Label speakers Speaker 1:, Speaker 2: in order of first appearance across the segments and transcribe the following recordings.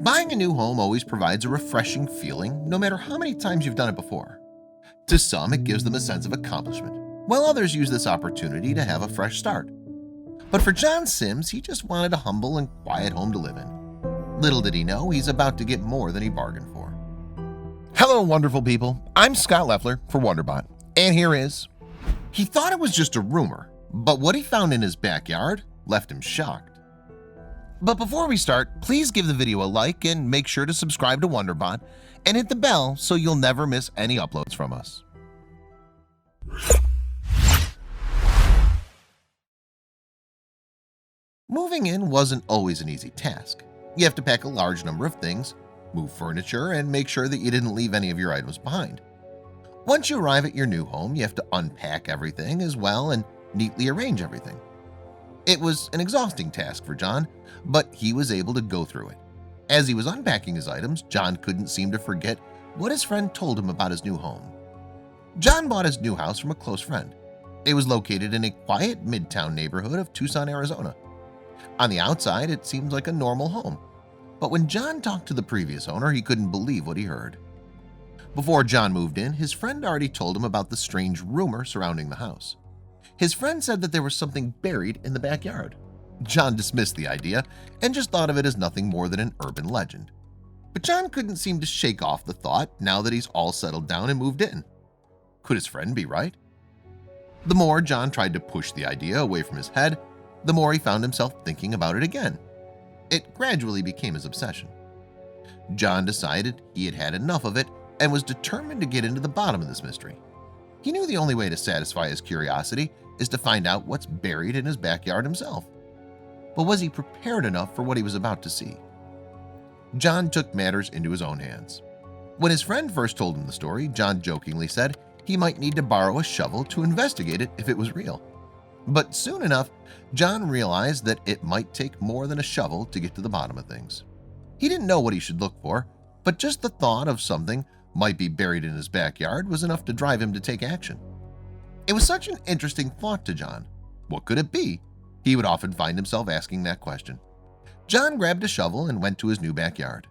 Speaker 1: Buying a new home always provides a refreshing feeling, no matter how many times you've done it before. To some, it gives them a sense of accomplishment, while others use this opportunity to have a fresh start. But for John Sims, he just wanted a humble and quiet home to live in. Little did he know, he's about to get more than he bargained for. Hello, wonderful people. I'm Scott Leffler for Wonderbot, and here is... He thought it was just a rumor, but what he found in his backyard left him shocked. But before we start, please give the video a like and make sure to subscribe to Wonderbot and hit the bell so you'll never miss any uploads from us. Moving in wasn't always an easy task. You have to pack a large number of things, move furniture, and make sure that you didn't leave any of your items behind. Once you arrive at your new home, you have to unpack everything as well and neatly arrange everything. It was an exhausting task for John, but he was able to go through it. As he was unpacking his items, John couldn't seem to forget what his friend told him about his new home. John bought his new house from a close friend. It was located in a quiet midtown neighborhood of Tucson, Arizona. On the outside, it seemed like a normal home, but when John talked to the previous owner, he couldn't believe what he heard. Before John moved in, his friend already told him about the strange rumor surrounding the house. His friend said that there was something buried in the backyard. John dismissed the idea and just thought of it as nothing more than an urban legend. But John couldn't seem to shake off the thought now that he's all settled down and moved in. Could his friend be right? The more John tried to push the idea away from his head, the more he found himself thinking about it again. It gradually became his obsession. John decided he had had enough of it and was determined to get into the bottom of this mystery. He knew the only way to satisfy his curiosity is to find out what's buried in his backyard himself. But was he prepared enough for what he was about to see? John took matters into his own hands. When his friend first told him the story, John jokingly said he might need to borrow a shovel to investigate it if it was real. But soon enough, John realized that it might take more than a shovel to get to the bottom of things. He didn't know what he should look for, but just the thought of something might be buried in his backyard was enough to drive him to take action. It was such an interesting thought to John. What could it be? He would often find himself asking that question. John grabbed a shovel and went to his new backyard.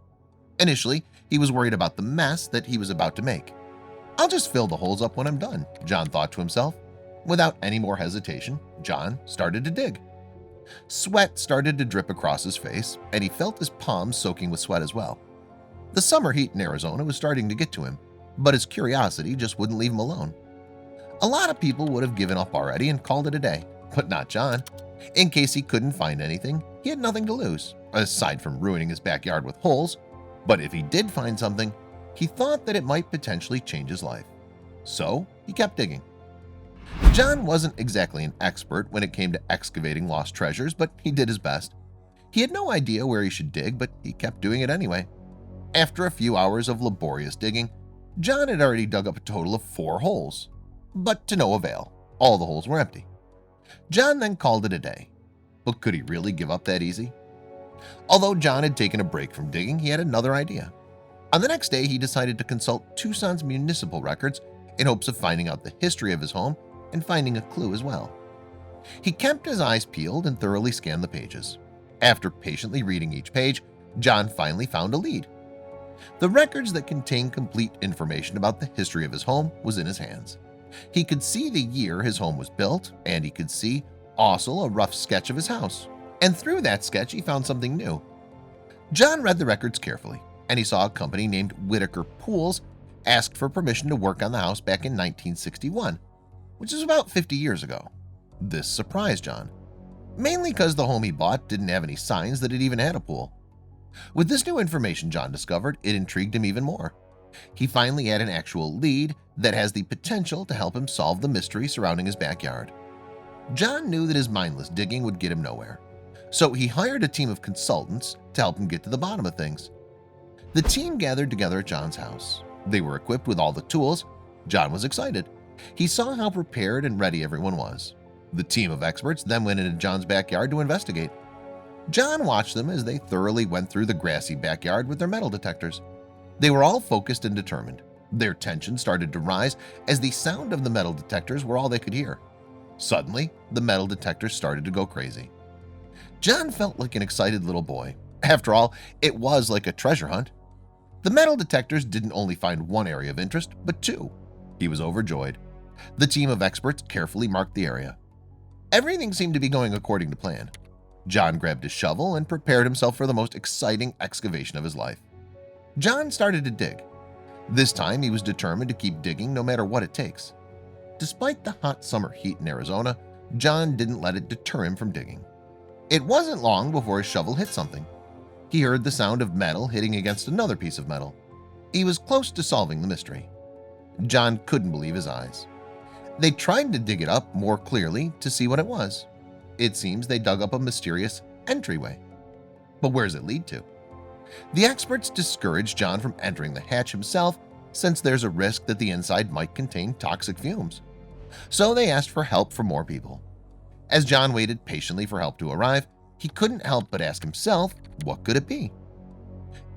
Speaker 1: Initially, he was worried about the mess that he was about to make. I'll just fill the holes up when I'm done, John thought to himself. Without any more hesitation, John started to dig. Sweat started to drip across his face, and he felt his palms soaking with sweat as well. The summer heat in Arizona was starting to get to him, but his curiosity just wouldn't leave him alone. A lot of people would have given up already and called it a day, but not John. In case he couldn't find anything, he had nothing to lose, aside from ruining his backyard with holes. But if he did find something, he thought that it might potentially change his life. So he kept digging. John wasn't exactly an expert when it came to excavating lost treasures, but he did his best. He had no idea where he should dig, but he kept doing it anyway. After a few hours of laborious digging, John had already dug up a total of 4 holes. But to no avail. All the holes were empty. John then called it a day. But could he really give up that easy? Although John had taken a break from digging, he had another idea. On the next day, he decided to consult Tucson's municipal records in hopes of finding out the history of his home and finding a clue as well. He kept his eyes peeled and thoroughly scanned the pages. After patiently reading each page, John finally found a lead. The records that contained complete information about the history of his home was in his hands. He could see the year his home was built, and he could see also a rough sketch of his house. And through that sketch, he found something new. John read the records carefully, and he saw a company named Whitaker Pools asked for permission to work on the house back in 1961, which is about 50 years ago. This surprised John, mainly because the home he bought didn't have any signs that it even had a pool. With this new information John discovered, it intrigued him even more. He finally had an actual lead that has the potential to help him solve the mystery surrounding his backyard. John knew that his mindless digging would get him nowhere, so he hired a team of consultants to help him get to the bottom of things. The team gathered together at John's house. They were equipped with all the tools. John was excited. He saw how prepared and ready everyone was. The team of experts then went into John's backyard to investigate. John watched them as they thoroughly went through the grassy backyard with their metal detectors. They were all focused and determined. Their tension started to rise as the sound of the metal detectors were all they could hear. Suddenly, the metal detectors started to go crazy. John felt like an excited little boy. After all, it was like a treasure hunt. The metal detectors didn't only find one area of interest, but two. He was overjoyed. The team of experts carefully marked the area. Everything seemed to be going according to plan. John grabbed his shovel and prepared himself for the most exciting excavation of his life. John started to dig. This time he was determined to keep digging no matter what it takes. Despite the hot summer heat in Arizona, John didn't let it deter him from digging. It wasn't long before his shovel hit something. He heard the sound of metal hitting against another piece of metal. He was close to solving the mystery. John couldn't believe his eyes. They tried to dig it up more clearly to see what it was. It seems they dug up a mysterious entryway. But where does it lead to? The experts discouraged John from entering the hatch himself, since there's a risk that the inside might contain toxic fumes. So they asked for help from more people. As John waited patiently for help to arrive, he couldn't help but ask himself, what could it be?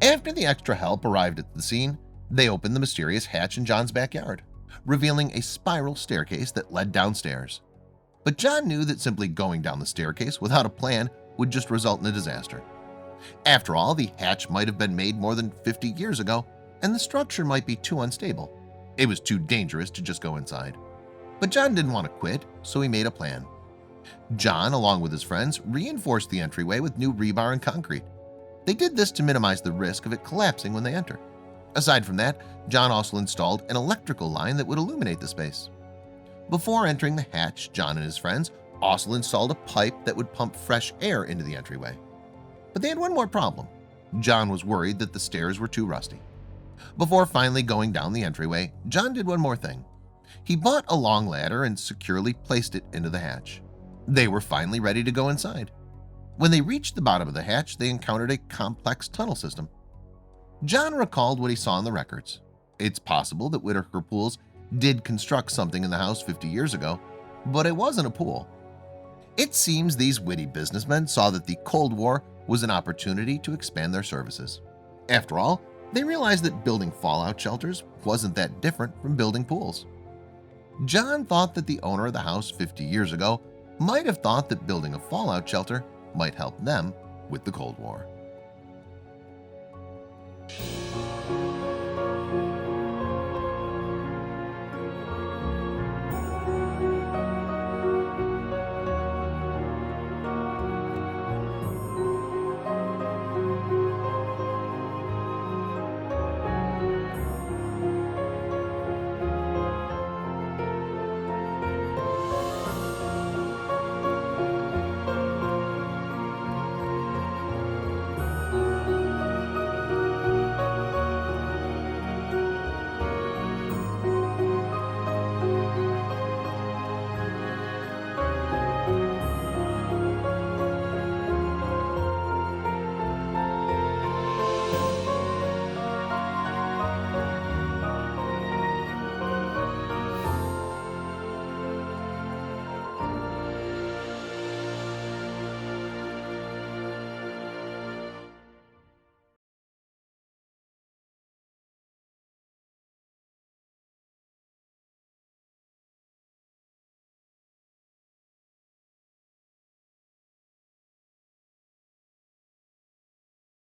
Speaker 1: After the extra help arrived at the scene, they opened the mysterious hatch in John's backyard, revealing a spiral staircase that led downstairs. But John knew that simply going down the staircase without a plan would just result in a disaster. After all, the hatch might have been made more than 50 years ago, and the structure might be too unstable. It was too dangerous to just go inside. But John didn't want to quit, so he made a plan. John, along with his friends, reinforced the entryway with new rebar and concrete. They did this to minimize the risk of it collapsing when they enter. Aside from that, John also installed an electrical line that would illuminate the space. Before entering the hatch, John and his friends also installed a pipe that would pump fresh air into the entryway. But they had one more problem. John was worried that the stairs were too rusty. Before finally going down the entryway, John did one more thing. He bought a long ladder and securely placed it into the hatch. They were finally ready to go inside. When they reached the bottom of the hatch, they encountered a complex tunnel system. John recalled what he saw in the records. It's possible that Whitaker Pools did construct something in the house 50 years ago, but it wasn't a pool. It seems these witty businessmen saw that the Cold War was an opportunity to expand their services. After all, they realized that building fallout shelters wasn't that different from building pools. John thought that the owner of the house 50 years ago might have thought that building a fallout shelter might help them with the Cold War.